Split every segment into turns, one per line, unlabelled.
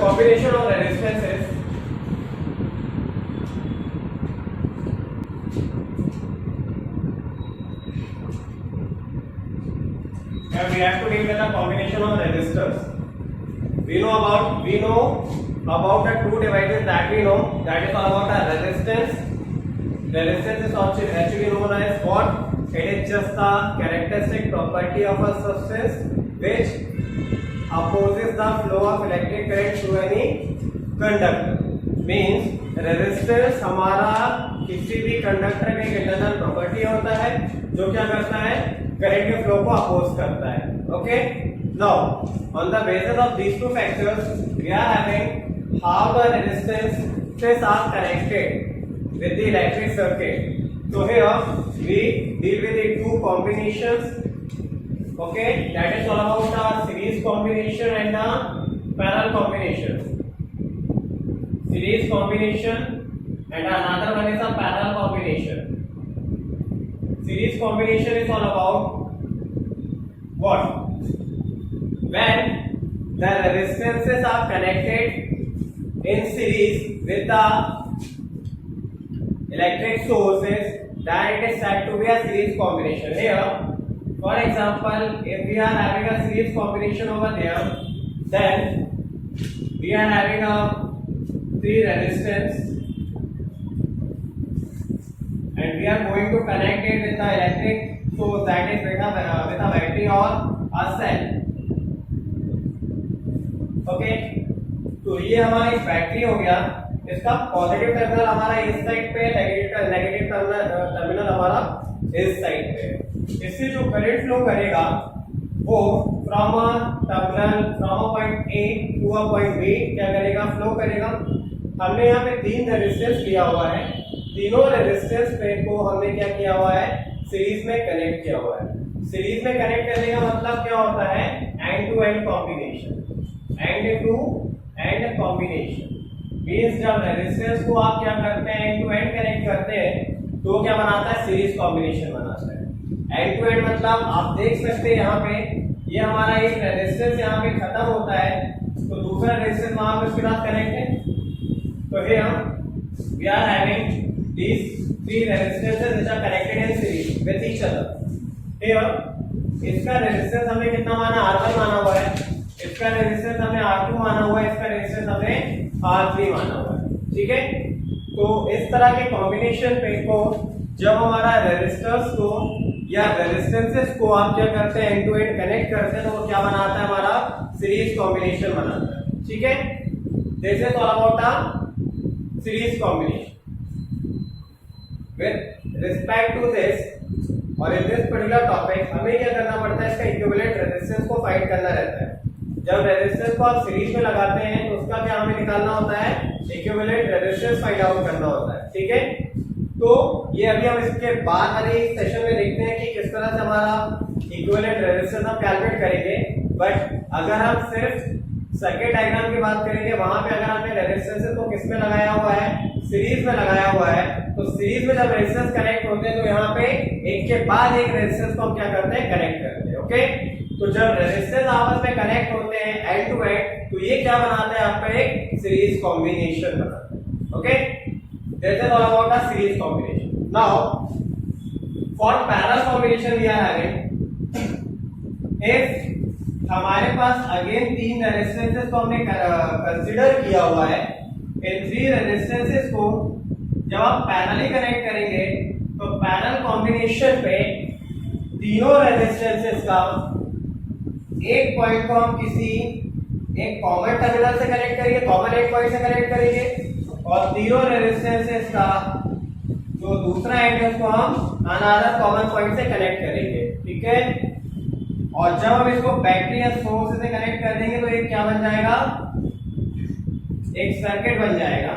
combination of resistances and we have to deal with the combination of resistors. We know about the two devices that we know, that is all about the resistance. Resistance is actually known as what? It is just the characteristic property of a substance which opposes the flow of electric current through any conductor. Means resistance हमारा किसी भी conductor का एक internal property होता है जो क्या करता है, करंट के फ्लो को अपोज करता है. Okay, now on the basis of these two factors we are having how the resistances are connected with the electric circuit. So here we deal with the two combinations. Okay, that is all about the series combination and the parallel combination. Series combination and another one is a parallel combination. Series combination is all about what? When the resistances are connected in series with the electric sources, then it is said to be a series combination. Here, for example, if we are having a series combination over there, then we are having a 3 resistance and we are going to connect it with the electric source, that is with a battery or a cell. Okay, तो ये हमारा एक battery हो गया, इसका positive terminal हमारा इस side पे, नेगेटिव टर्मिनल हमारा इस साइड पे. इससे जो करंट फ्लो करेगा वो from a point A to a point B क्या करेगा, फ्लो करेगा. हमने यहाँ पे 3 रेजिस्टेंस लिया हुआ है, तीनों रेजिस्टेंस पे को हमने क्या किया हुआ है, सीरीज में कनेक्ट किया हुआ है. सीरीज में कनेक्ट करने का मतलब क्या होता है, end to end combination. End to end combination means जब रेजिस्टेंस को आप क्या करते हैं, एंड टू एंड कनेक्ट करते हैं तो क्या बनाता है, सीरीज कॉम्बिनेशन बनाता है. एंड टू एंड मतलब आप देख सकते हैं यहाँ पे ये हमारा एक रेजिस्टेंस यहाँ पे खत्म होता है तो दूसरा रेजिस्टेंस वहां पे उसके साथ कनेक्ट है. तो here we are having these 3 resistances which are connected in series with each other. Here इसका रेजिस्टेंस हमने कितना माना, R1 माना हुआ है, इसका रेजिस्टेंस हमने R2 माना हुआ है, इसका रेजिस्टेंस हमने R3 माना हुआ है. ठीक है, तो इस तरह के कॉम्बिनेशन पे को जब हमारा रेजिस्टर्स को या रेजिस्टेंसेस को आप क्या करते हैं, एंड टू एंड कनेक्ट करते हैं तो वो क्या बनाता है, हमारा सीरीज कॉम्बिनेशन बनाता है. ठीक है, this is all about a series combination. With respect to this और इन दिस पर्टिकुलर टॉपिक हमें क्या करना पड़ता है, इसका इक्विवेलेंट रेजिस्टेंस को फाइंड करना रहता है. जब रेजिस्टेंस को आप सीरीज में लगाते हैं तो उसका क्या हमें निकालना होता है, इक्विवेलेंट रेजिस्टेंस फाइंड आउट करना होता है. ठीक है, तो ये अभी हम इसके बाद वाले सेशन में देखते हैं कि किस तरह से हमारा इक्विवेलेंट रेजिस्टेंस हम कैलकुलेट करेंगे. बट अगर हम सिर्फ सर्किट डायग्राम की बात करेंगे, वहां पे अगर आपने रेजिस्टेंस को किस में लगाया हुआ है, सीरीज में लगाया हुआ है, तो सीरीज में जब रेजिस्टेंस कनेक्ट होते हैं तो यहाँ पे एक के बाद एक रेजिस्टेंस को हम क्या करते हैं, कनेक्ट करते हैं. ओके, तो जब रेजिस्टेंस आपस में कनेक्ट होते हैं एंड टू एंड तो ये क्या बनाते हैं, आपका एक सीरीज कॉम्बिनेशन बनाते हैं. Okay, this is all about the series combination. Now for parallel combination we are having, if हमारे पास अगेन 3 रेजिस्टेंसेस को हमने कंसीडर किया हुआ है, इन 3 रेजिस्टेंसेस को जब आप पैरेलली कनेक्ट करेंगे तो पैरेलल कॉम्बिनेशन पे तीनों रेजिस्टेंसेस का एक पॉइंट को हम किसी एक कॉमन टर्मिनल से कनेक्ट करेंगे, कॉमन एक पॉइंट से कनेक्ट करेंगे और तीनों रेजिस्टेंसेस का जो दूसरा एंड है उसको हम अनदर कॉमन पॉइंट से कनेक्ट करेंगे. ठीक है, और जब हम इसको बैटरी या सोर्स से कनेक्ट कर देंगे तो एक क्या बन जाएगा, एक सर्किट बन जाएगा.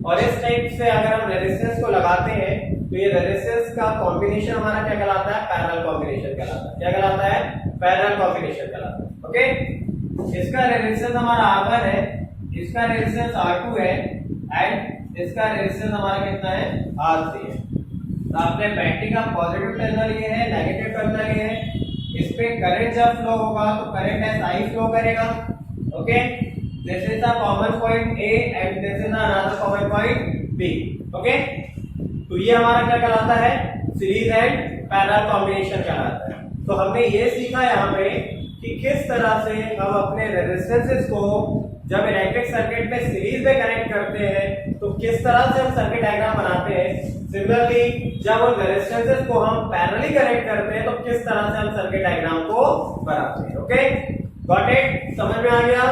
और इस टाइप से अगर हम रेजिस्टेंस को लगाते हैं तो ये रेजिस्टेंस का कॉम्बिनेशन हमारा क्या कहलाता है, पैरेलल कॉम्बिनेशन कहलाता है. क्या कहलाता है, पैरेलल कॉम्बिनेशन कहलाता है. ओके, इसका रेजिस्टेंस हमारा R1 है, इसका रेजिस्टेंस R2 है एंड इसका रेजिस्टेंस हमारा कितना है, R3 है. तो आपने बैटरी का पॉजिटिव टर्मिनल ये है, नेगेटिव टर्मिनल ये है. इस पे करंट जब फ्लो होगा तो करंट ऐसा ही फ्लो करेगा. Okay, this is the common point A and this is the another common point B. Okay, तो ये हमारा क्या कहलाता है, सीरीज एंड पैरेलल कॉम्बिनेशन कहलाता है। तो हमने ये सीखा यहाँ पे कि किस तरह से हम अपने रेजिस्टेंसेस को जब इलेक्ट्रिक सर्किट में सीरीज में कनेक्ट करते हैं तो किस तरह से हम सर्किट डायग्राम बनाते हैं। सिमिलरली जब उन रेजिस्टेंसेस को हम पैरेलली कनेक्ट करते हैं तो किस तरह से हम सर्किट डायग्राम को बनाते हैं। ओके, गॉट इट, समझ में आ गया?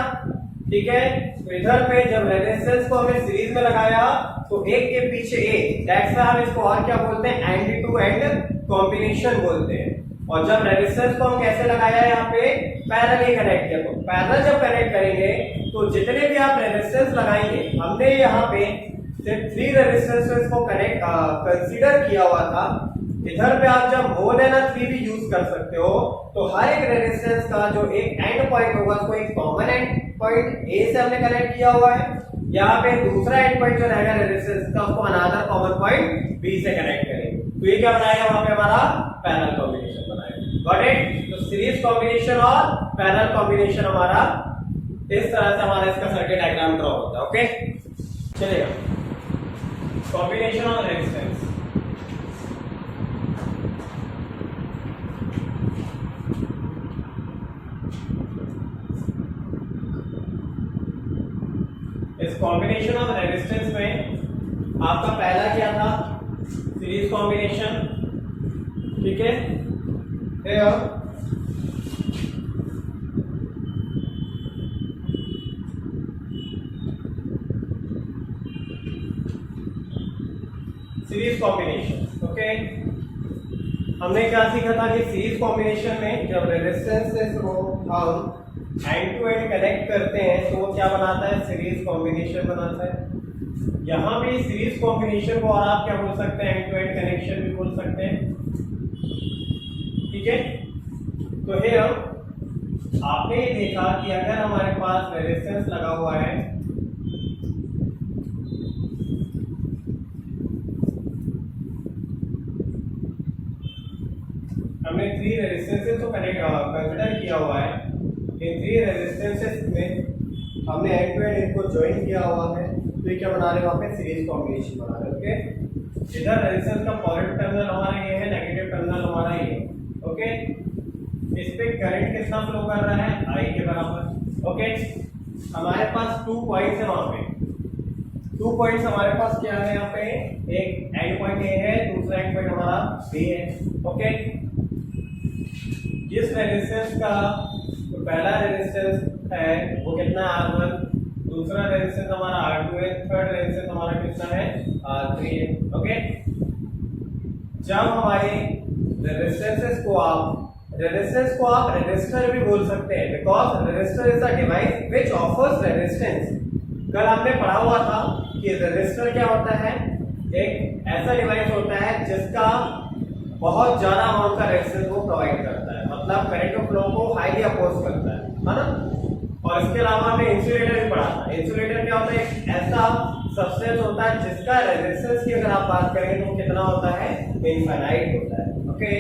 ठीक है, तो इधर पे जब रेजिस्टेंस को हमने सीरीज में लगाया तो एक के पीछे एक, दैट्स व्हाई हम इसको और क्या बोलते हैं, एंड टू एंड कॉम्बिनेशन बोलते हैं। और जब रेजिस्टेंस को हम कैसे लगाया है, यहाँ पे पैरेलली कनेक्ट किया। तो पैरेलल जब कनेक्ट करेंगे तो जितने भी आप रेजिस्टेंस लगाएंगे, हमने यहाँ पे सिर्फ 3 रेजिस्टेंसेस को कनेक्ट कंसीडर किया हुआ था। इधर पे आप जब मोर देन 3 भी यूज कर सकते हो तो हर एक रेजिस्टेंस का जो एक एंड पॉइंट होगा उसको एक कॉमन एंड पॉइंट ए से हमने कनेक्ट किया हुआ है। यहाँ पे दूसरा एंड पॉइंट जो रहेगा रेजिस्टेंस का उसको अनदर कॉमन पॉइंट बी से कनेक्ट करेंगे। तो ये क्या बनाएगा, वहां पे हमारा पैरेलल कॉम्बिनेशन बनाएगा। Got it? तो सीरीज कॉम्बिनेशन और पैरेलल कॉम्बिनेशन हमारा इस तरह से हमारा इसका सर्किट डायग्राम ड्रॉ होता है। ओके, चलेगा। कॉम्बिनेशन ऑफ रेजिस्टेंस, इस कॉम्बिनेशन ऑफ रेजिस्टेंस में आपका पहला क्या था, सीरीज कॉम्बिनेशन। ठीक है, सीरीज कॉम्बिनेशन। ओके, हमने क्या सीखा था कि सीरीज कॉम्बिनेशन में जब रेजिस्टेंसेस को हम एंड टू एंड कनेक्ट करते हैं तो वो क्या बनाता है, सीरीज कॉम्बिनेशन बनाता है। यहाँ भी सीरीज कॉम्बिनेशन को और आप क्या बोल सकते हैं, एंड टू एंड कनेक्शन भी बोल सकते हैं। ठीक है, तो here आपने ये देखा कि अगर हमारे पास रेजिस्टेंस लगा हुआ है, हमने 3 रेजिस्टेंसेस को कनेक्ट कंसीडर किया हुआ है। इन 3 रेजिस्टेंसेस में हमने एंड टू एंड इनको ज्वाइन किया हुआ है, तो ये क्या बना रहे हैं, वहां पे सीरीज कॉम्बिनेशन बना रहे हैं। ओके, इधर रेजिस्टेंस का पॉजिटिव टर्मिनल हमारा ये है, नेगेटिव टर्मिनल हमारा ये है। ओके, इस पे करंट कितना फ्लो कर रहा है, I के बराबर। ओके, हमारे पास 2 पॉइंट्स है, वहां पे 2 पॉइंट्स हमारे पास क्या है, यहाँ पे एक एंड पॉइंट A है, दूसरा एंड पॉइंट हमारा B है। ओके, जिस रेजिस्टेंस का तो पहला रेजिस्टेंस है वो कितना है, R1, दूसरा रेजिस्टेंस हमारा R2 है, थर्ड रेजिस्टेंस हमारा कितना है, R3 है। ओके, जब हमारे रेजिस्टेंस को आप रेजिस्टर भी बोल सकते हैं, because resistor is a device which offers resistance. कल हमने पढ़ा हुआ था कि रेजिस्टर क्या होता है, एक ऐसा डिवाइस होता है जिसका बहुत ज्यादा अमाउंट का रेजिस्टेंस वो प्रोवाइड करता है, मतलब करंट फ्लो को हाईली अपोज करता है ना। और इसके अलावा हमने इंसुलेटर भी पढ़ा था। इंसुलेटर क्या होता है, एक ऐसा सब्सटेंस होता है जिसका रेजिस्टेंस की अगर आप बात करें तो कितना होता है, इनफाइनाइट होता है। ओके,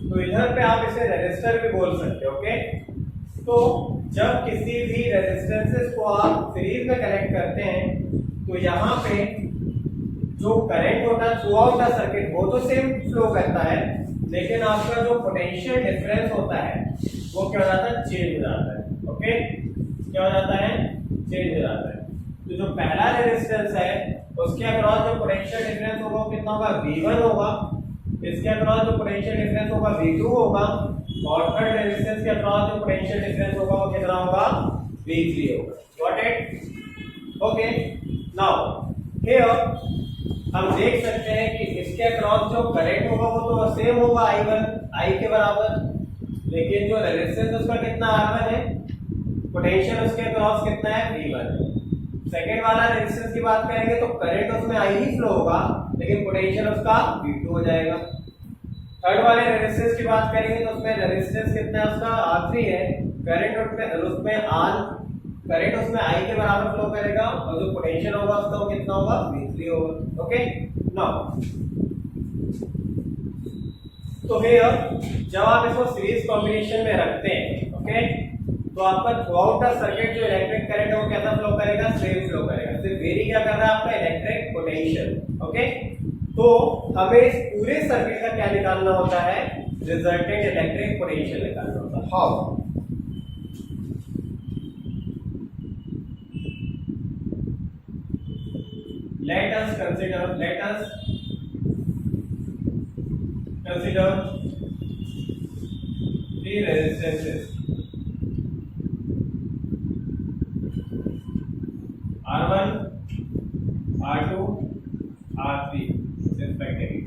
तो इधर पे आप इसे रेजिस्टर भी बोल सकते हो। ओके, तो जब किसी भी रेजिस्टेंसेस को आप सीरीज में कनेक्ट करते हैं तो यहाँ पे जो करंट होता है थ्रू आउट द सर्किट वो तो सेम फ्लो करता है, लेकिन आपका जो पोटेंशियल डिफरेंस होता है वो क्या हो जाता है, चेंज हो जाता है। ओके, क्या हो जाता है, चेंज हो जाता है। तो जो पहला रेजिस्टेंस है उसके अक्रॉस जो पोटेंशियल डिफरेंस होगा वो कितना होगा, V1 होगा। इसके अक्रॉस जो पोटेंशियल डिफरेंस होगा V2 होगा, और थर्ड रेजिस्टेंस के अक्रॉस जो पोटेंशियल डिफरेंस होगा वो कितना होगा, V3 होगा। Got it? Okay, now here हम देख सकते हैं कि इसके अक्रॉस जो करंट होगा वो तो सेम होगा, I के बराबर, लेकिन जो रेजिस्टेंस उसका कितना R1 है, पोटेंशियल उसके अक्रॉस कितना है, V1। सेकेंड वाला रेजिस्टेंस की बात करेंगे तो करंट उसमें I ही फ्लो होगा, लेकिन पोटेंशियल उसका V2 हो जाएगा। थर्ड वाले रेजिस्टेंस की बात करेंगे तो उसमें रेजिस्टेंस कितना है, उसका R3 है, करंट उसमें I के बराबर फ्लो करेगा, और जो पोटेंशियल होगा उसका वो कितना होगा, V3 होगा। ओके, नाउ तो हियर जब आप इसको सीरीज कॉम्बिनेशन में रखते हैं, ओके, तो आपका थ्रू आउट द सर्किट जो इलेक्ट्रिक करंट है वो कैसा फ्लो करेगा, सेम फ्लो करेगा। सिर्फ वेरी क्या कर रहा है आपका इलेक्ट्रिक पोटेंशियल। ओके, तो हमें इस पूरे सर्किट का क्या निकालना होता है, रिजल्टेंट इलेक्ट्रिक पोटेंशियल निकालना होता है। How, let us consider three resistances R1, R2, R3 respectively.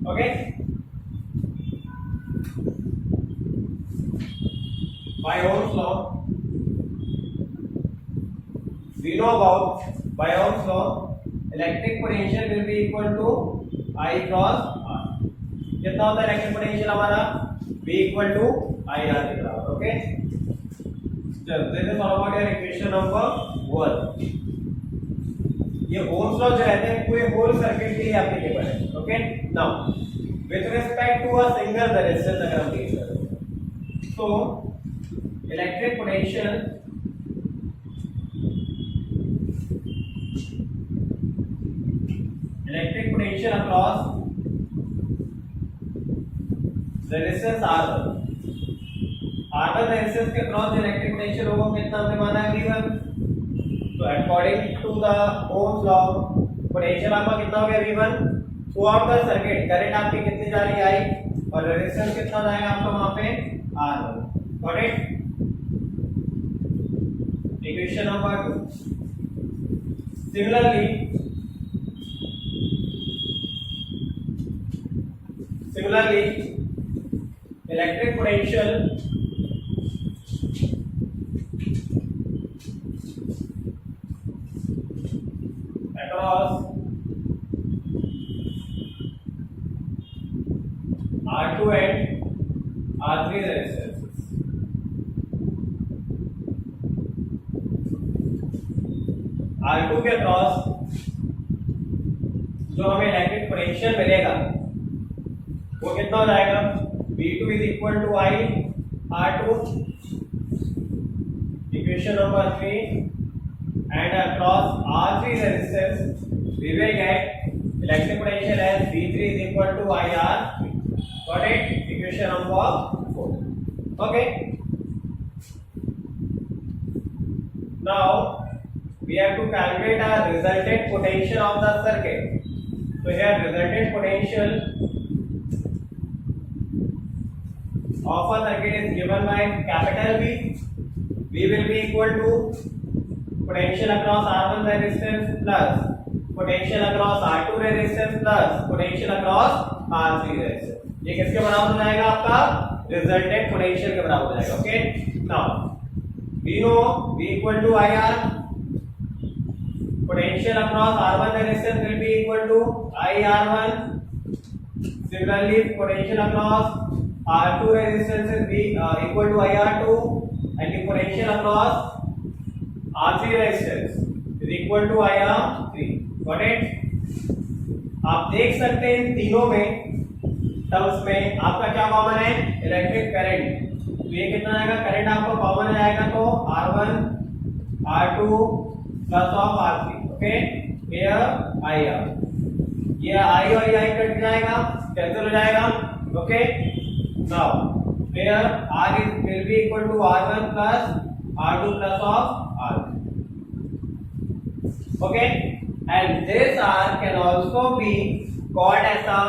Okay, by Ohm's law we know about, by Ohm's law electric potential will be equal to I cross R। कितना होता है electric potential हमारा, V equal to IR के बराबर। Okay, चलो this is all about your equation number 1। ये Ohm's law जो रहते हैं पूरे होल सर्किट के लिए एप्लीकेबल है। Okay, now with respect to a single resistance अगर हम डील करें तो electric potential across resistance R1 resistance के क्रॉस इलेक्ट्रिक पोटेंशियल होगा कितना हमने माना है V1। तो according to the Ohm's law potential आपका कितना हो गया V1 throughout the circuit. Current आपकी कितनी जा रही है I और रेजिस्टेंस कितना जाएगा आपका वहां पे R1। Got it. Equation number 2। Similarly, electric potential across R2 and R3 resistances. R2 के क्रॉस जो हमें इलेक्ट्रिक पोटेंशियल मिलेगा वो कितना हो जाएगा, V2 is equal to I R2, equation number 3, and across R3 resistance we will get electric potential as V3 is equal to IR। got it? Equation number 4। okay, now we have to calculate our resultant potential of the circuit। so here resultant potential of a circuit is given by capital V। V will be equal to potential across R1 resistance plus potential across R2 resistance plus potential across R3 resistance। ये किसके बराबर हो जाएगा आपका, resultant potential के बराबर हो जाएगा। Okay, now we know V equal to IR, potential across R1 resistance will be equal to IR1। similarly potential across R2 resistance is equal to IR2 and the potential across R3 resistance is equal to IR3। got it? आप देख सकते हैं इन तीनों में terms में आपका क्या common है, इलेक्ट्रिक करंट। तो ये कितना आएगा, करंट आपको कॉमन आएगा तो R1 R2 plus of R3। Okay, here IR, ये I और I कट जाएगा, कैंसिल हो जाएगा। Okay, now here R will be equal to R1 plus R2 plus of R3। okay, and this R can also be called as a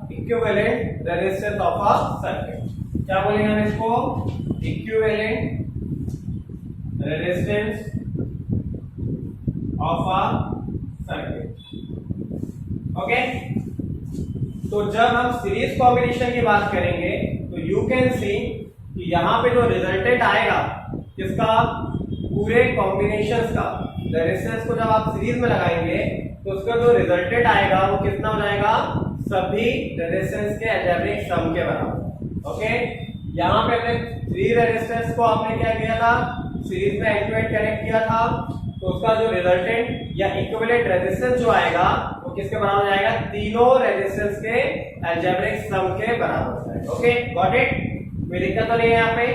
equivalent resistance of a circuit। क्या बोलेंगे हम इसको, equivalent resistance of a circuit। okay, तो जब हम series combination की बात करेंगे तो यू कैन सी कि यहाँ पे जो रिजल्टेंट आएगा किसका, पूरे कॉम्बिनेशंस का रेजिस्टेंस को जब आप सीरीज में लगाएंगे तो उसका जो रिजल्टेंट आएगा वो कितना हो जाएगा, सभी रेजिस्टेंस के अलजेब्रिक सम के बराबर। ओके, यहाँ पे अपने 3 रेजिस्टेंस को आपने क्या किया था, सीरीज में एंड टू एंड कनेक्ट किया था, तो उसका जो रिजल्टेंट या इक्विवेलेंट रेजिस्टेंस जो आएगा वो किसके बराबर हो जाएगा, तीनों रेजिस्टेंस के अलजेब्रिक सम के बराबर हो जाएगा। Okay, got it? कोई दिक्कत तो नहीं है यहाँ पे?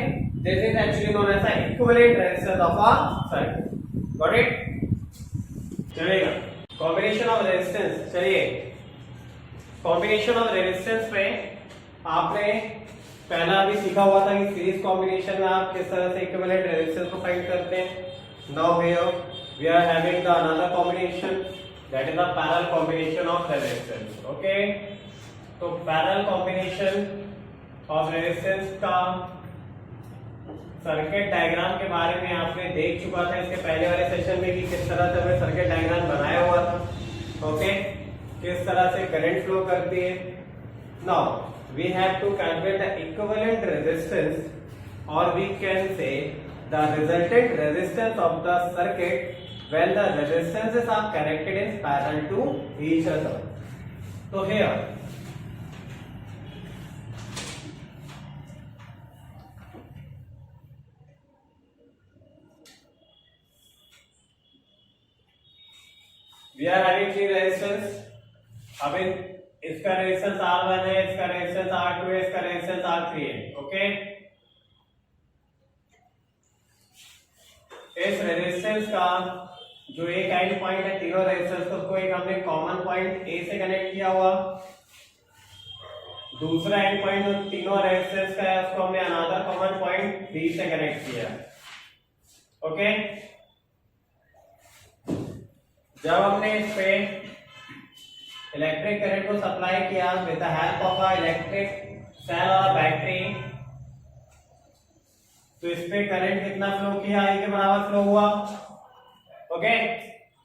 This is actually known as the equivalent resistance of a circuit. Got it? चलेगा कॉम्बिनेशन ऑफ रेजिस्टेंस। चलिए कॉम्बिनेशन ऑफ रेजिस्टेंस में आपने पहला भी सीखा हुआ था कि सीरीज कॉम्बिनेशन में आप किस तरह से इक्विवेलेंट रेजिस्टेंस को फाइंड करते हैं। Now here we are having the another combination that is the parallel combination of resistance. Okay, तो पैरेलल कॉम्बिनेशन ऑफ रेजिस्टेंस का सर्किट डायग्राम के बारे में आपने देख चुका था इसके पहले वाले सेशन में कि किस तरह से हमने सर्किट डायग्राम बनाया हुआ था। ओके, किस तरह से करंट फ्लो करती है। Now we have to calculate the equivalent resistance or we can say the resultant resistance of the circuit when the resistances are connected in parallel to each other. So here we are having three resistance। अब इसका resistance R1 है, इसका resistance R2 है, इसका resistance R3 है। Okay, इस resistance का जो एक एंड पॉइंट है तीनों रेजिस्टेंस को एक हमने कॉमन पॉइंट A से कनेक्ट किया हुआ, दूसरा एंड पॉइंट जो तीनों रेजिस्टेंस का है उसको हमने अनदर कॉमन पॉइंट B से कनेक्ट किया। ओके, जब हमने इस पे इलेक्ट्रिक करंट को सप्लाई किया with the help of a electric cell और बैटरी, तो इस पे करंट कितना फ्लो किया, I के बराबर फ्लो हुआ। ओके,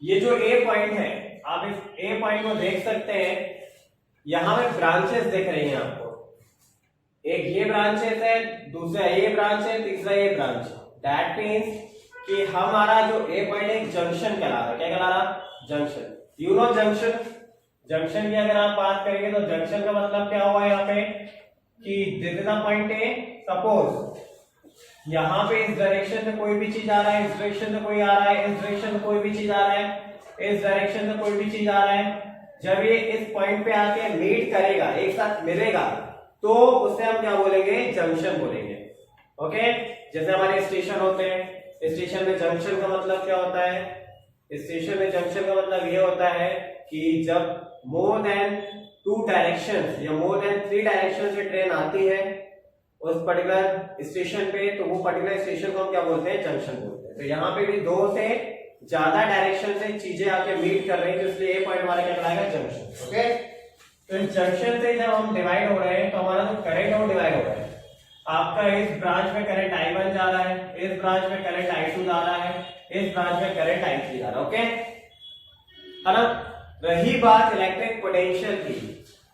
ये जो A पॉइंट है आप इस A पॉइंट को देख सकते हैं, यहां पे ब्रांचेस दिख रही हैं आपको, एक ये ब्रांचेस है, दूसरा ये ब्रांच है, तीसरा ये ब्रांच। दैट मींस कि हमारा जो A पॉइंट एक जंक्शन कहला रहा है। क्या कहला रहा? Junction. You know junction, junction की अगर आप बात करेंगे तो जंक्शन का मतलब क्या हुआ यहाँ पे कि this is a point A, suppose यहाँ पे इस डायरेक्शन से कोई भी चीज आ रहा है, इस डायरेक्शन से कोई आ रहा है, इस डायरेक्शन से कोई भी चीज आ रहा है, इस डायरेक्शन से कोई भी चीज आ रहा है। जब ये इस पॉइंट पे आके मीट करेगा, एक साथ मिलेगा, तो उसे हम क्या बोलेंगे? जंक्शन बोलेंगे। ओके, जैसे हमारे स्टेशन होते हैं, स्टेशन में जंक्शन का मतलब क्या होता है? स्टेशन में जंक्शन का मतलब ये होता है कि जब मोर देन 2 डायरेक्शंस या मोर देन 3 डायरेक्शंस से ट्रेन आती है उस पर्टिकुलर स्टेशन पे, तो वो पर्टिकुलर स्टेशन को हम क्या बोलते हैं? जंक्शन बोलते हैं। तो यहाँ पे भी 2 से ज्यादा डायरेक्शन से चीजें आके मीट कर रही है, तो इसलिए ये पॉइंट हमारा क्या कहलाएगा? जंक्शन। ओके, तो इन जंक्शन से जब हम डिवाइड हो रहे हैं तो हमारा जो करंट है वो डिवाइड हो रहा है। आपका इस ब्रांच में करंट I1 जा रहा है, इस ब्रांच में करंट I2 जा रहा है, इस ब्रांच में करंट I3 जा रहा है। ओके, है ना? रही बात इलेक्ट्रिक पोटेंशियल की,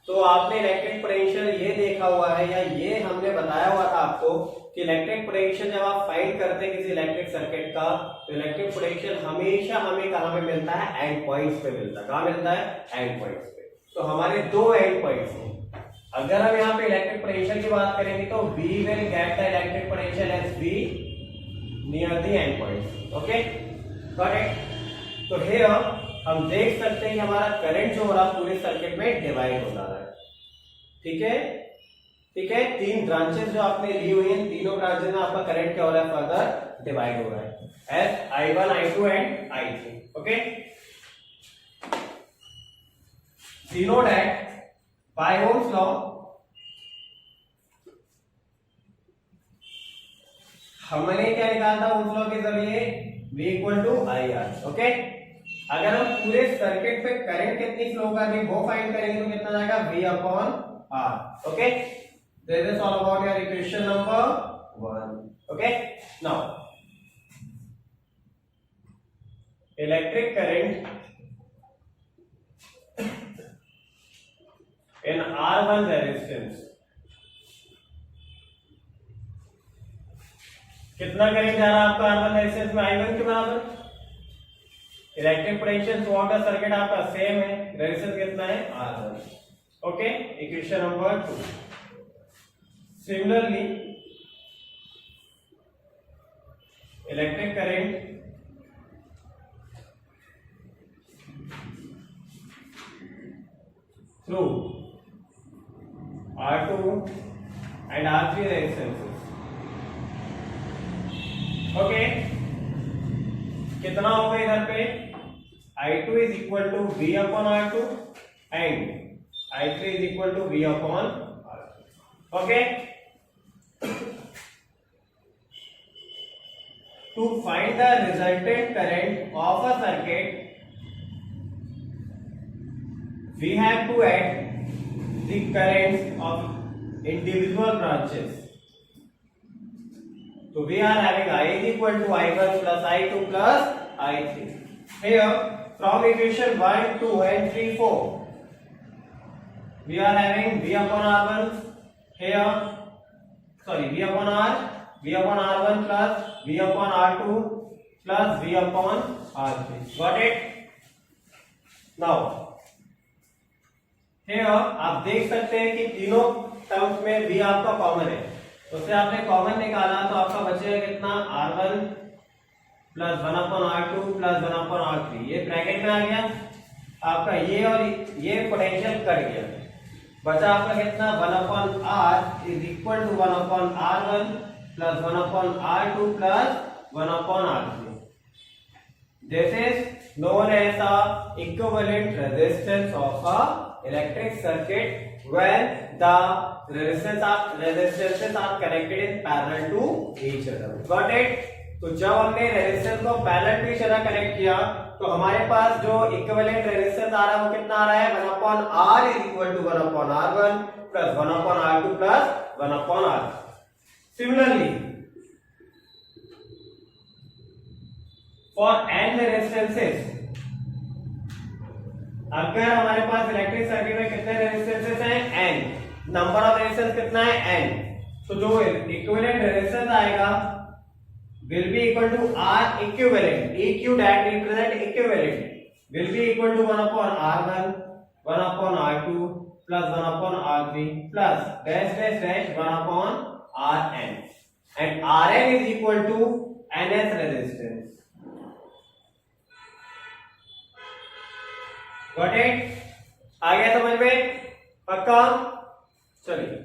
तो आपने इलेक्ट्रिक पोटेंशियल ये देखा हुआ है या ये हमने बताया हुआ था आपको कि इलेक्ट्रिक पोटेंशियल जब आप फाइंड करते हैं किसी इलेक्ट्रिक सर्किट का, तो इलेक्ट्रिक पोटेंशियल हमेशा हमें कहां पे मिलता है? एंड पॉइंट्स पे मिलता है। कहां मिलता है? एंड पॉइंट्स पे। तो हमारे 2 एंड पॉइंट्स हैं। अगर हम यहाँ पे इलेक्ट्रिक पोटेंशियल की बात करेंगे तो we will get the electric potential as V near the end point। Okay, got it? तो here हम देख सकते हैं कि हमारा करंट जो हो रहा है पूरे सर्किट में डिवाइड हो रहा है। ठीक है, ठीक है, 3 ब्रांचेस जो आपने ली हुई हैं, तीनों ब्रांचेस में आपका करंट क्या हो रहा है? फर्दर डिवाइड हो रहा है as I1, I2 and I3। Okay, we know that by Ohm's law हमने क्या निकाला था Ohm's law के जरिए? V equal to IR। Okay, अगर हम पूरे सर्किट पे करंट कितनी फ्लो कर रही है वो फाइंड करेंगे तो कितना जाएगा? V upon R। Okay, this is all about your equation number 1। Okay, now electric current in R1 resistance, कितना करंट जा रहा है आपका R1 रेजिस्टेंस में? I1 के बराबर। Electric potential throughout the circuit आपका सेम है, रेजिस्टेंस कितना है? R1। Okay, equation number 2। Similarly electric current through R2 and R3 resistances okay, कितना होगा इधर पे I2 is equal to V upon R2 and I3 is equal to V upon R3. Okay, to find the resultant current of a circuit we have to add the currents of individual branches. So we are having I is equal to I1 plus I2 plus I3. Here from equation 1, 2 and 3, 4 we are having V upon R1 here, sorry V upon R1 plus V upon R2 plus V upon R3. Got it? Now here आप देख सकते हैं कि तीनों terms में V आपका common है, तो उससे आपने कॉमन निकाला तो आपका बचेगा कितना R1 plus 1 upon R2 plus 1 upon R3. ये ब्रैकेट में आ गया आपका, ये और ये पोटेंशियल कट गया, बचा आपका कितना 1 upon R is equal to 1 upon R1 plus 1 upon R2 plus 1 upon R3. This is known as a equivalent resistance of a electric circuit when the resistances are connected in parallel to each other. Got it? तो जब हमने resistance को parallel to each other connect किया तो हमारे पास जो equivalent resistance आ रहा है वो कितना आ रहा है 1 upon R is equal to 1 upon R1 plus 1 upon R2 plus 1 upon R3. Similarly, for n resistances, अगर हमारे पास इलेक्ट्रिक सर्किट में कितने रेजिस्टेंसेस हैं n, नंबर ऑफ रेजिस्टेंस कितना है n, तो जो इक्विवेलेंट रेजिस्टेंस आएगा will be equal to R equivalent, EQ that represent equivalent will be equal to 1 upon R1, 1 upon R2 plus 1 upon R3 plus dash dash dash 1 upon Rn, and Rn is equal to Ns resistance. Got it? आ गया समझ में? पक्का? चलिए